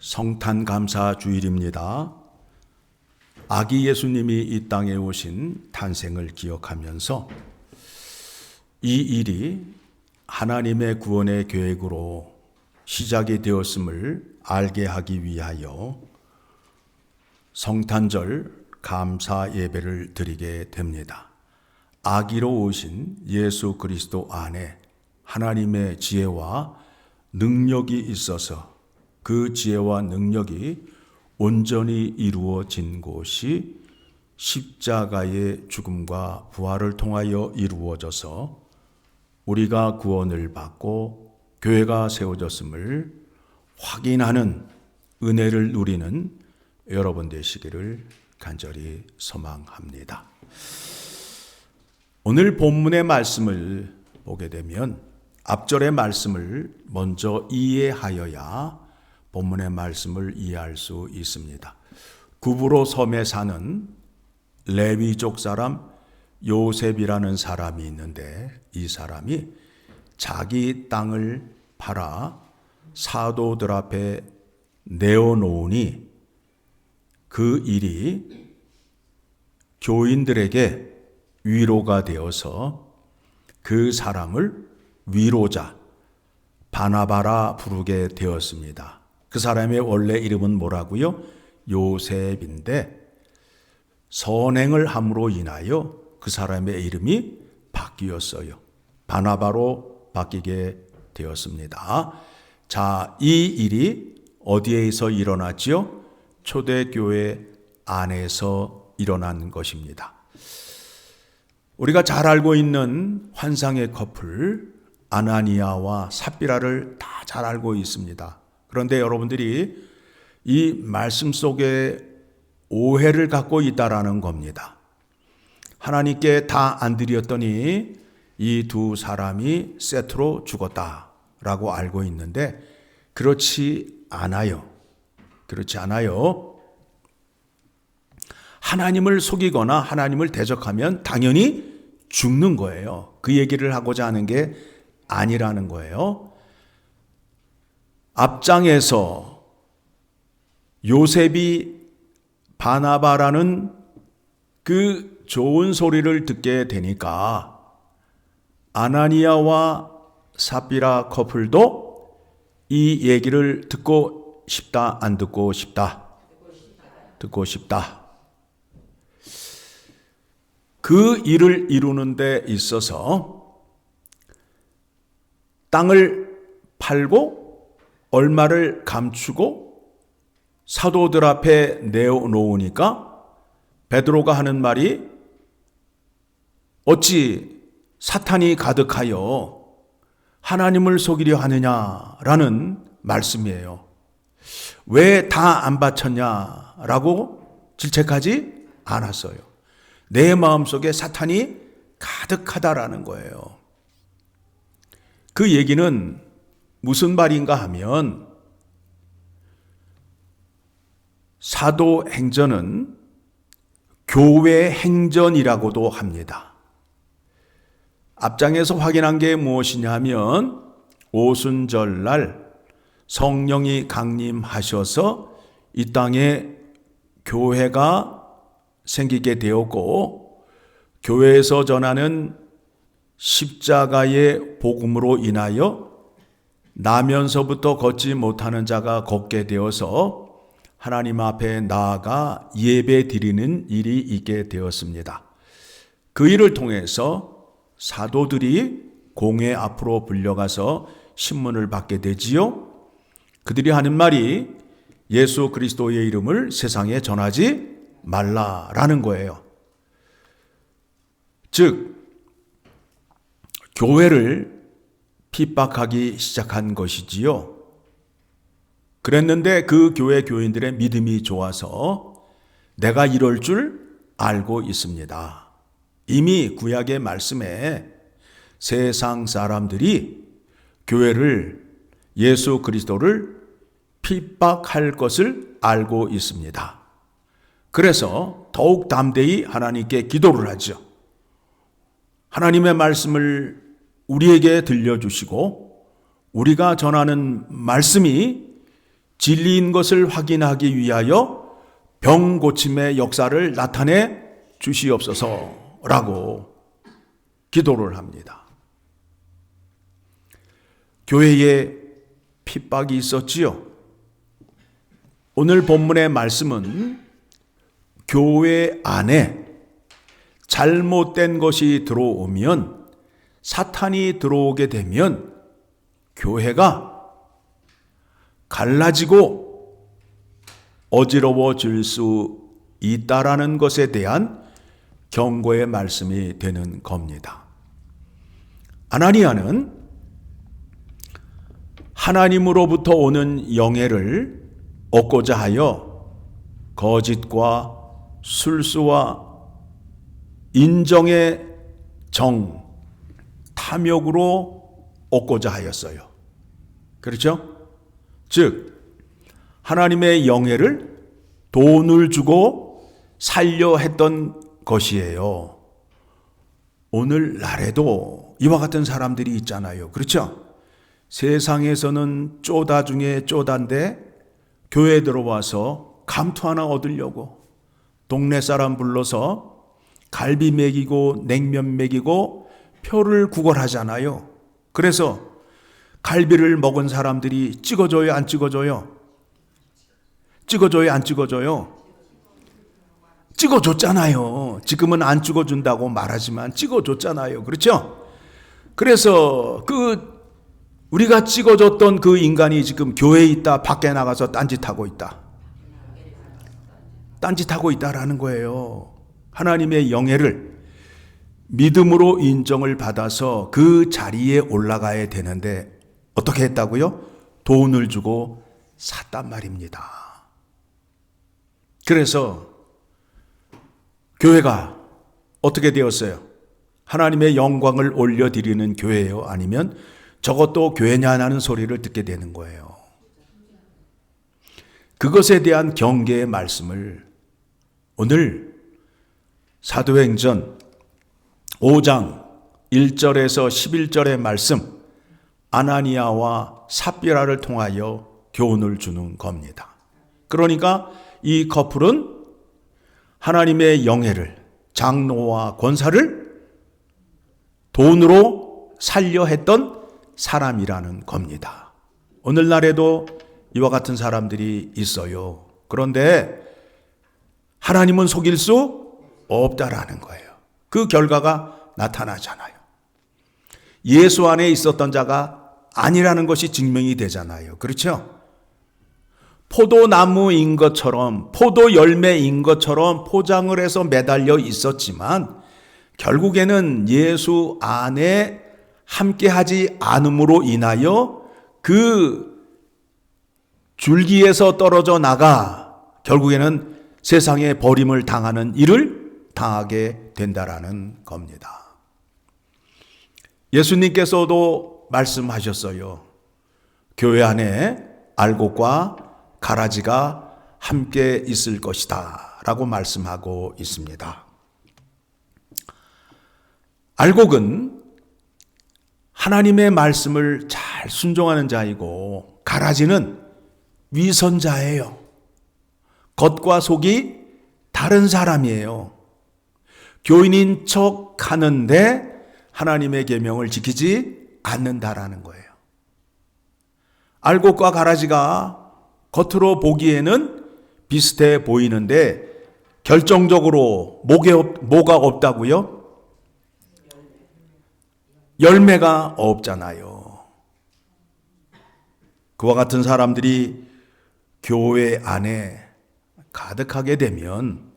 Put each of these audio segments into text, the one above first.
성탄 감사 주일입니다. 아기 예수님이 이 땅에 오신 탄생을 기억하면서 이 일이 하나님의 구원의 계획으로 시작이 되었음을 알게 하기 위하여 성탄절 감사 예배를 드리게 됩니다. 아기로 오신 예수 그리스도 안에 하나님의 지혜와 능력이 있어서 그 지혜와 능력이 온전히 이루어진 곳이 십자가의 죽음과 부활을 통하여 이루어져서 우리가 구원을 받고 교회가 세워졌음을 확인하는 은혜를 누리는 여러분 되시기를 간절히 소망합니다. 오늘 본문의 말씀을 보게 되면 앞절의 말씀을 먼저 이해하여야 본문의 말씀을 이해할 수 있습니다. 구브로 섬에 사는 레위족 사람 요셉이라는 사람이 있는데 이 사람이 자기 땅을 팔아 사도들 앞에 내어놓으니 그 일이 교인들에게 위로가 되어서 그 사람을 위로자 바나바라 부르게 되었습니다. 그 사람의 원래 이름은 뭐라고요? 요셉인데 선행을 함으로 인하여 그 사람의 이름이 바뀌었어요. 바나바로 바뀌게 되었습니다. 자, 이 일이 어디에서 일어났지요? 초대교회 안에서 일어난 것입니다. 우리가 잘 알고 있는 환상의 커플 아나니아와 삽비라를 다 잘 알고 있습니다. 그런데 여러분들이 이 말씀 속에 오해를 갖고 있다라는 겁니다. 하나님께 다 안 드렸더니 이 두 사람이 세트로 죽었다라고 알고 있는데 그렇지 않아요. 그렇지 않아요. 하나님을 속이거나 하나님을 대적하면 당연히 죽는 거예요. 그 얘기를 하고자 하는 게 아니라는 거예요. 앞장에서 요셉이 바나바라는 그 좋은 소리를 듣게 되니까 아나니아와 삽비라 커플도 이 얘기를 듣고 싶다, 안 듣고 싶다? 듣고 싶다. 그 일을 이루는 데 있어서 땅을 팔고 얼마를 감추고 사도들 앞에 내어놓으니까 베드로가 하는 말이 어찌 사탄이 가득하여 하나님을 속이려 하느냐라는 말씀이에요. 왜 다 안 바쳤냐라고 질책하지 않았어요. 내 마음속에 사탄이 가득하다라는 거예요. 그 얘기는 무슨 말인가 하면 사도행전은 교회 행전이라고도 합니다. 앞장에서 확인한 게 무엇이냐 하면 오순절날 성령이 강림하셔서 이 땅에 교회가 생기게 되었고 교회에서 전하는 십자가의 복음으로 인하여 나면서부터 걷지 못하는 자가 걷게 되어서 하나님 앞에 나아가 예배 드리는 일이 있게 되었습니다. 그 일을 통해서 사도들이 공회 앞으로 불려가서 신문을 받게 되지요. 그들이 하는 말이 예수 그리스도의 이름을 세상에 전하지 말라라는 거예요. 즉 교회를 핍박하기 시작한 것이지요. 그랬는데 그 교회 교인들의 믿음이 좋아서 내가 이럴 줄 알고 있습니다. 이미 구약의 말씀에 세상 사람들이 교회를 예수 그리스도를 핍박할 것을 알고 있습니다. 그래서 더욱 담대히 하나님께 기도를 하죠. 하나님의 말씀을 우리에게 들려주시고 우리가 전하는 말씀이 진리인 것을 확인하기 위하여 병 고침의 역사를 나타내 주시옵소서라고 기도를 합니다. 교회에 핍박이 있었지요. 오늘 본문의 말씀은 교회 안에 잘못된 것이 들어오면, 사탄이 들어오게 되면 교회가 갈라지고 어지러워질 수 있다라는 것에 대한 경고의 말씀이 되는 겁니다. 아나니아는 하나님으로부터 오는 영예를 얻고자 하여 거짓과 술수와 인정의 정, 탐욕으로 얻고자 하였어요. 그렇죠? 즉 하나님의 영예를 돈을 주고 살려 했던 것이에요. 오늘날에도 이와 같은 사람들이 있잖아요. 그렇죠? 세상에서는 쪼다 중에 쪼다인데 교회에 들어와서 감투 하나 얻으려고 동네 사람 불러서 갈비 먹이고 냉면 먹이고 표를 구걸하잖아요. 그래서 갈비를 먹은 사람들이 찍어줘요, 안 찍어줘요? 찍어줘요, 안 찍어줘요? 찍어줬잖아요. 지금은 안 찍어준다고 말하지만 찍어줬잖아요. 그렇죠? 그래서 우리가 찍어줬던 그 인간이 지금 교회에 있다, 밖에 나가서 딴짓하고 있다. 딴짓하고 있다라는 거예요. 하나님의 영예를 믿음으로 인정을 받아서 그 자리에 올라가야 되는데 어떻게 했다고요? 돈을 주고 샀단 말입니다. 그래서 교회가 어떻게 되었어요? 하나님의 영광을 올려드리는 교회예요? 아니면 저것도 교회냐는 소리를 듣게 되는 거예요. 그것에 대한 경계의 말씀을 오늘 사도행전 5장 1절에서 11절의 말씀, 아나니아와 삽비라를 통하여 교훈을 주는 겁니다. 그러니까 이 커플은 하나님의 영예를, 장로와 권사를 돈으로 살려 했던 사람이라는 겁니다. 오늘날에도 이와 같은 사람들이 있어요. 그런데 하나님은 속일 수 없다라는 거예요. 그 결과가 나타나잖아요. 예수 안에 있었던 자가 아니라는 것이 증명이 되잖아요. 그렇죠? 포도나무인 것처럼, 포도 열매인 것처럼 포장을 해서 매달려 있었지만 결국에는 예수 안에 함께하지 않음으로 인하여 그 줄기에서 떨어져 나가 결국에는 세상에 버림을 당하는 일을 당하게 된다라는 겁니다. 예수님께서도 말씀하셨어요. 교회 안에 알곡과 가라지가 함께 있을 것이다 라고 말씀하고 있습니다. 알곡은 하나님의 말씀을 잘 순종하는 자이고, 가라지는 위선자예요. 겉과 속이 다른 사람이에요. 교인인 척 하는데 하나님의 계명을 지키지 않는다라는 거예요. 알곡과 가라지가 겉으로 보기에는 비슷해 보이는데 결정적으로 뭐가 없다고요? 열매가 없잖아요. 그와 같은 사람들이 교회 안에 가득하게 되면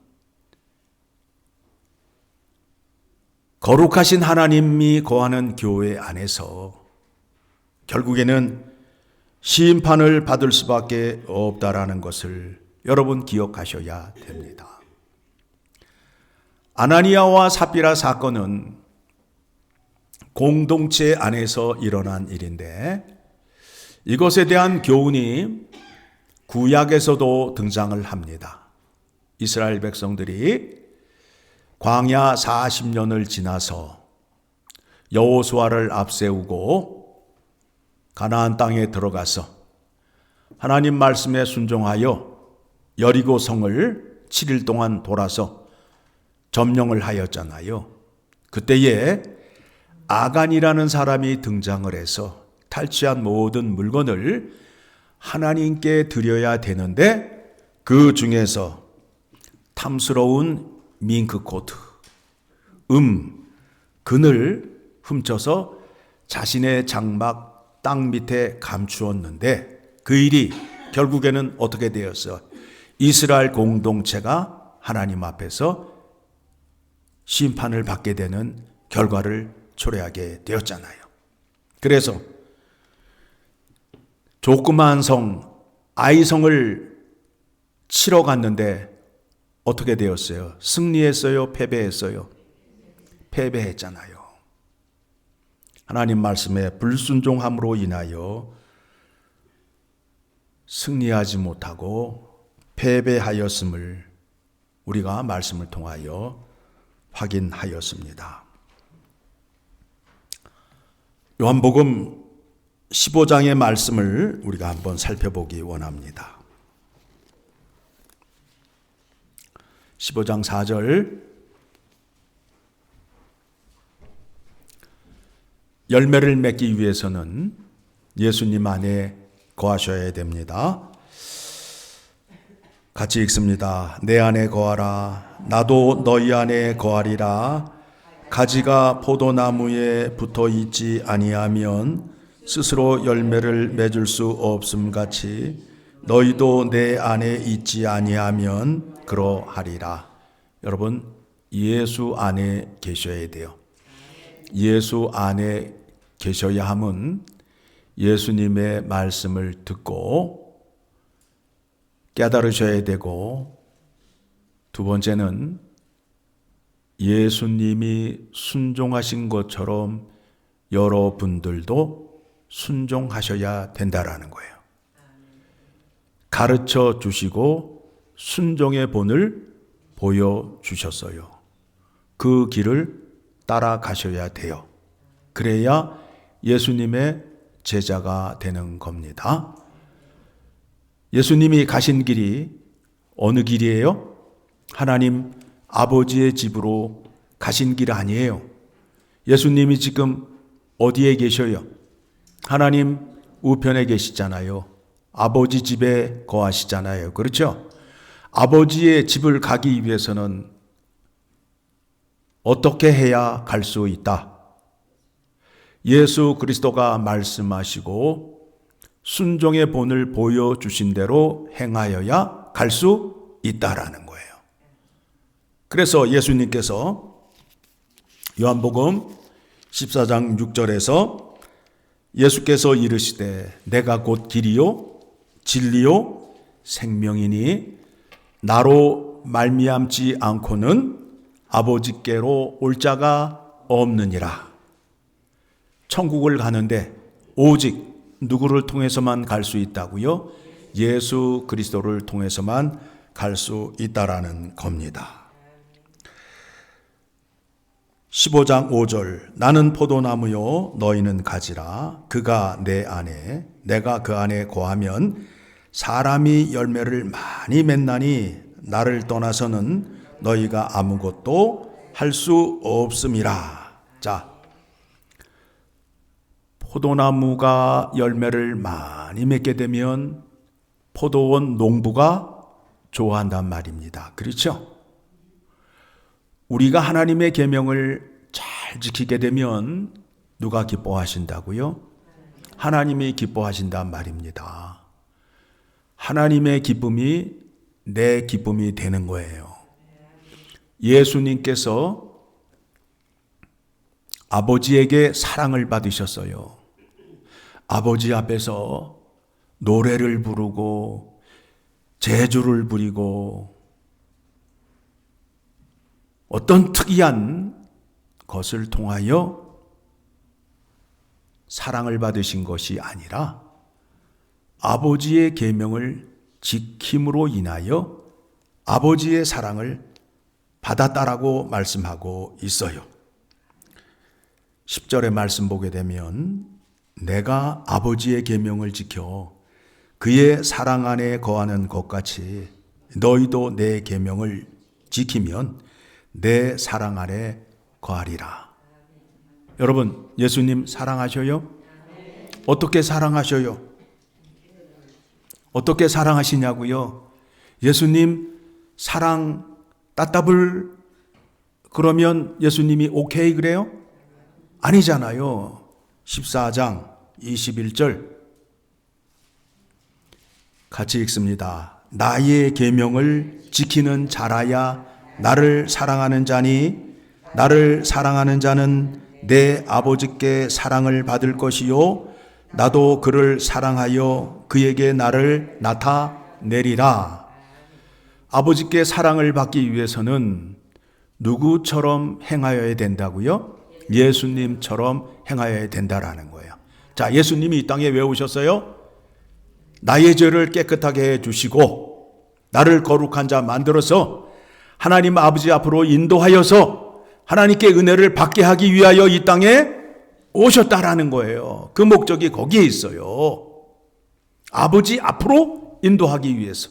거룩하신 하나님이 거하는 교회 안에서 결국에는 심판을 받을 수밖에 없다라는 것을 여러분 기억하셔야 됩니다. 아나니아와 삽비라 사건은 공동체 안에서 일어난 일인데 이것에 대한 교훈이 구약에서도 등장을 합니다. 이스라엘 백성들이 광야 40년을 지나서 여호수아를 앞세우고 가나안 땅에 들어가서 하나님 말씀에 순종하여 여리고 성을 7일 동안 돌아서 점령을 하였잖아요. 그때에 아간이라는 사람이 등장을 해서 탈취한 모든 물건을 하나님께 드려야 되는데 그 중에서 탐스러운 밍크코트, 그늘 훔쳐서 자신의 장막 땅 밑에 감추었는데 그 일이 결국에는 어떻게 되었어? 이스라엘 공동체가 하나님 앞에서 심판을 받게 되는 결과를 초래하게 되었잖아요. 그래서 조그마한 성 아이성을 치러 갔는데 어떻게 되었어요? 승리했어요? 패배했어요? 패배했잖아요. 하나님 말씀에 불순종함으로 인하여 승리하지 못하고 패배하였음을 우리가 말씀을 통하여 확인하였습니다. 요한복음 15장의 말씀을 우리가 한번 살펴보기 원합니다. 15장 4절, 열매를 맺기 위해서는 예수님 안에 거하셔야 됩니다. 같이 읽습니다. 내 안에 거하라. 나도 너희 안에 거하리라. 가지가 포도나무에 붙어 있지 아니하면 스스로 열매를 맺을 수 없음 같이 너희도 내 안에 있지 아니하면 그러하리라. 여러분, 예수 안에 계셔야 돼요. 예수 안에 계셔야 함은 예수님의 말씀을 듣고 깨달으셔야 되고, 두 번째는 예수님이 순종하신 것처럼 여러분들도 순종하셔야 된다라는 거예요. 가르쳐 주시고 순종의 본을 보여주셨어요. 그 길을 따라가셔야 돼요. 그래야 예수님의 제자가 되는 겁니다. 예수님이 가신 길이 어느 길이에요? 하나님 아버지의 집으로 가신 길 아니에요. 예수님이 지금 어디에 계셔요? 하나님 우편에 계시잖아요. 아버지 집에 거하시잖아요. 그렇죠? 아버지의 집을 가기 위해서는 어떻게 해야 갈 수 있다? 예수 그리스도가 말씀하시고 순종의 본을 보여주신 대로 행하여야 갈 수 있다라는 거예요. 그래서 예수님께서 요한복음 14장 6절에서 예수께서 이르시되 내가 곧 길이요 진리요 생명이니 나로 말미암지 않고는 아버지께로 올 자가 없느니라. 천국을 가는데 오직 누구를 통해서만 갈 수 있다고요? 예수 그리스도를 통해서만 갈 수 있다라는 겁니다. 15장 5절 나는 포도나무요 너희는 가지라. 그가 내 안에 내가 그 안에 거하면 사람이 열매를 많이 맺나니 나를 떠나서는 너희가 아무것도 할 수 없음이라. 자, 포도나무가 열매를 많이 맺게 되면 포도원 농부가 좋아한단 말입니다. 그렇죠? 우리가 하나님의 계명을 잘 지키게 되면 누가 기뻐하신다고요? 하나님이 기뻐하신단 말입니다. 하나님의 기쁨이 내 기쁨이 되는 거예요. 예수님께서 아버지에게 사랑을 받으셨어요. 아버지 앞에서 노래를 부르고 제주를 부리고 어떤 특이한 것을 통하여 사랑을 받으신 것이 아니라 아버지의 계명을 지킴으로 인하여 아버지의 사랑을 받았다라고 말씀하고 있어요. 10절의 말씀 보게 되면 내가 아버지의 계명을 지켜 그의 사랑 안에 거하는 것 같이 너희도 내 계명을 지키면 내 사랑 안에 거하리라. 여러분, 예수님 사랑하셔요? 어떻게 사랑하셔요? 어떻게 사랑하시냐고요? 예수님 사랑 따따블 그러면 예수님이 오케이 그래요? 아니잖아요. 14장 21절 같이 읽습니다. 나의 계명을 지키는 자라야 나를 사랑하는 자니 나를 사랑하는 자는 내 아버지께 사랑을 받을 것이요 나도 그를 사랑하여 그에게 나를 나타내리라. 아버지께 사랑을 받기 위해서는 누구처럼 행하여야 된다고요? 예수님처럼 행하여야 된다라는 거예요. 자, 예수님이 이 땅에 왜 오셨어요? 나의 죄를 깨끗하게 해주시고 나를 거룩한 자 만들어서 하나님 아버지 앞으로 인도하여서 하나님께 은혜를 받게 하기 위하여 이 땅에 오셨다라는 거예요. 그 목적이 거기에 있어요. 아버지 앞으로 인도하기 위해서.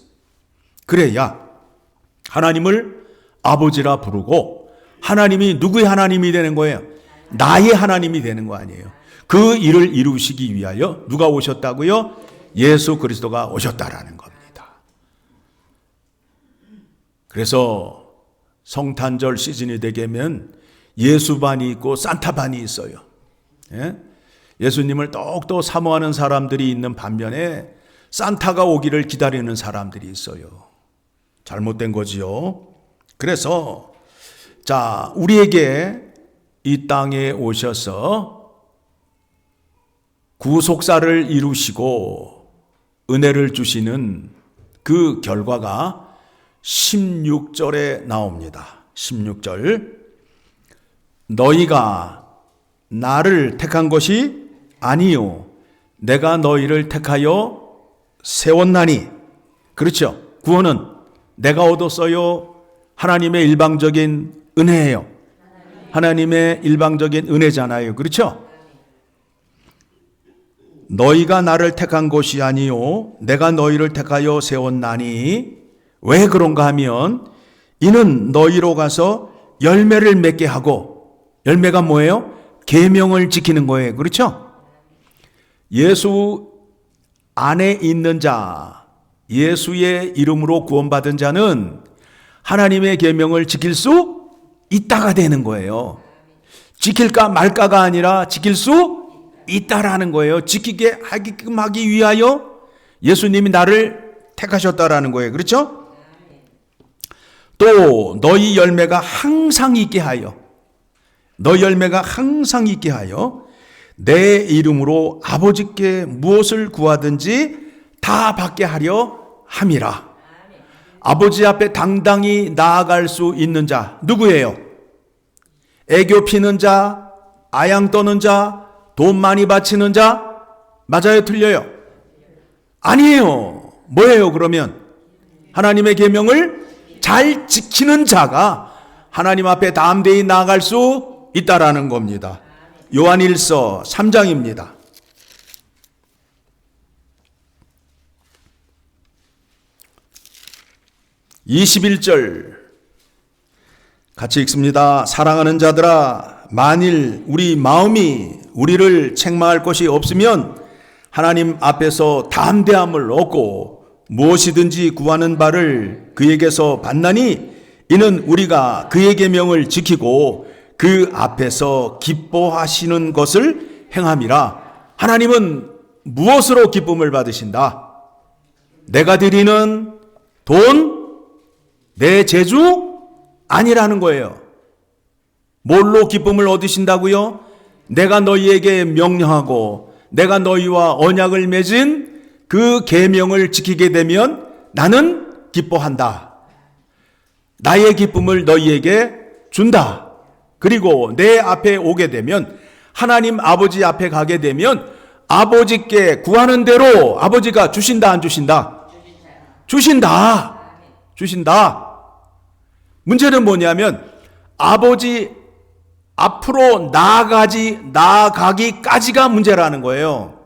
그래야 하나님을 아버지라 부르고 하나님이 누구의 하나님이 되는 거예요? 나의 하나님이 되는 거 아니에요. 그 일을 이루시기 위하여 누가 오셨다고요? 예수 그리스도가 오셨다라는 겁니다. 그래서 성탄절 시즌이 되면 예수반이 있고 산타반이 있어요. 예? 예수님을 더욱더 사모하는 사람들이 있는 반면에 산타가 오기를 기다리는 사람들이 있어요. 잘못된 거지요. 그래서 자, 우리에게 이 땅에 오셔서 구속사를 이루시고 은혜를 주시는 그 결과가 16절에 나옵니다. 16절 너희가 나를 택한 것이 아니요 내가 너희를 택하여 세웠나니. 그렇죠. 구원은 내가 얻었어요? 하나님의 일방적인 은혜예요. 하나님의 일방적인 은혜잖아요. 그렇죠? 너희가 나를 택한 것이 아니요 내가 너희를 택하여 세웠나니. 왜 그런가 하면 이는 너희로 가서 열매를 맺게 하고, 열매가 뭐예요? 계명을 지키는 거예요. 그렇죠? 예수 안에 있는 자, 예수의 이름으로 구원받은 자는 하나님의 계명을 지킬 수 있다가 되는 거예요. 지킬까 말까가 아니라 지킬 수 있다라는 거예요. 지키게 하게끔 하기 위하여 예수님이 나를 택하셨다라는 거예요. 그렇죠? 또 너희 열매가 항상 있게 하여, 너희 열매가 항상 있게 하여 내 이름으로 아버지께 무엇을 구하든지 다 받게 하려 함이라. 아버지 앞에 당당히 나아갈 수 있는 자 누구예요? 애교 피는 자, 아양 떠는 자, 돈 많이 바치는 자? 맞아요? 틀려요? 아니에요. 뭐예요 그러면? 하나님의 계명을 잘 지키는 자가 하나님 앞에 담대히 나아갈 수 있다라는 겁니다. 요한일서 3장입니다. 21절 같이 읽습니다. 사랑하는 자들아, 만일 우리 마음이 우리를 책망할 것이 없으면 하나님 앞에서 담대함을 얻고 무엇이든지 구하는 바를 그에게서 받나니 이는 우리가 그의 계명을 지키고 그 앞에서 기뻐하시는 것을 행함이라. 하나님은 무엇으로 기쁨을 받으신다? 내가 드리는 돈, 내 재주? 아니라는 거예요. 뭘로 기쁨을 얻으신다고요? 내가 너희에게 명령하고 내가 너희와 언약을 맺은 그 계명을 지키게 되면 나는 기뻐한다. 나의 기쁨을 너희에게 준다. 그리고 내 앞에 오게 되면, 하나님 아버지 앞에 가게 되면 아버지께 구하는 대로 아버지가 주신다 안 주신다? 주신다. 주신다. 문제는 뭐냐면 아버지 앞으로 나아가기까지가 문제라는 거예요.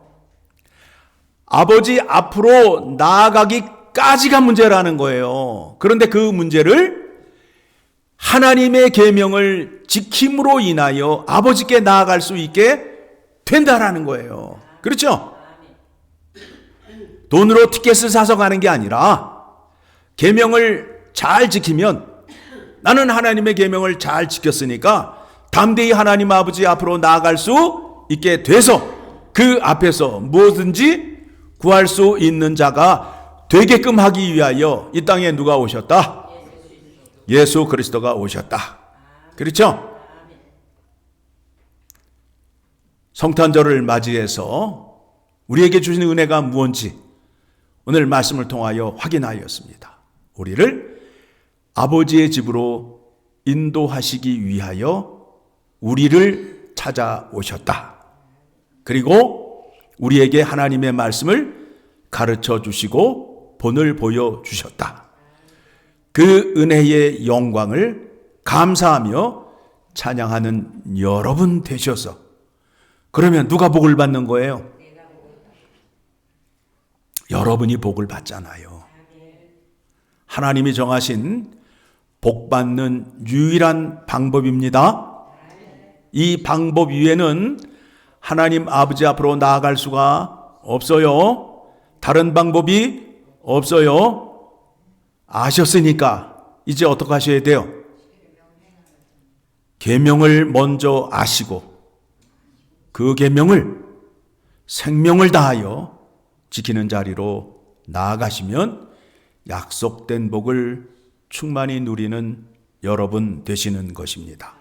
아버지 앞으로 나아가기까지가 문제라는 거예요. 그런데 그 문제를 하나님의 계명을 지킴으로 인하여 아버지께 나아갈 수 있게 된다라는 거예요. 그렇죠? 돈으로 티켓을 사서 가는 게 아니라 계명을 잘 지키면, 나는 하나님의 계명을 잘 지켰으니까 담대히 하나님 아버지 앞으로 나아갈 수 있게 돼서 그 앞에서 무엇든지 구할 수 있는 자가 되게끔 하기 위하여 이 땅에 누가 오셨다? 예수 그리스도가 오셨다. 그렇죠? 성탄절을 맞이해서 우리에게 주신 은혜가 무엇인지 오늘 말씀을 통하여 확인하였습니다. 우리를 아버지의 집으로 인도하시기 위하여 우리를 찾아오셨다. 그리고 우리에게 하나님의 말씀을 가르쳐 주시고 본을 보여주셨다. 그 은혜의 영광을 감사하며 찬양하는 여러분 되셔서, 그러면 누가 복을 받는 거예요? 여러분이 복을 받잖아요. 하나님이 정하신 복 받는 유일한 방법입니다. 이 방법 위에는 하나님 아버지 앞으로 나아갈 수가 없어요. 다른 방법이 없어요. 아셨으니까 이제 어떻게 하셔야 돼요? 계명을 먼저 아시고 그 계명을 생명을 다하여 지키는 자리로 나아가시면 약속된 복을 충만히 누리는 여러분 되시는 것입니다.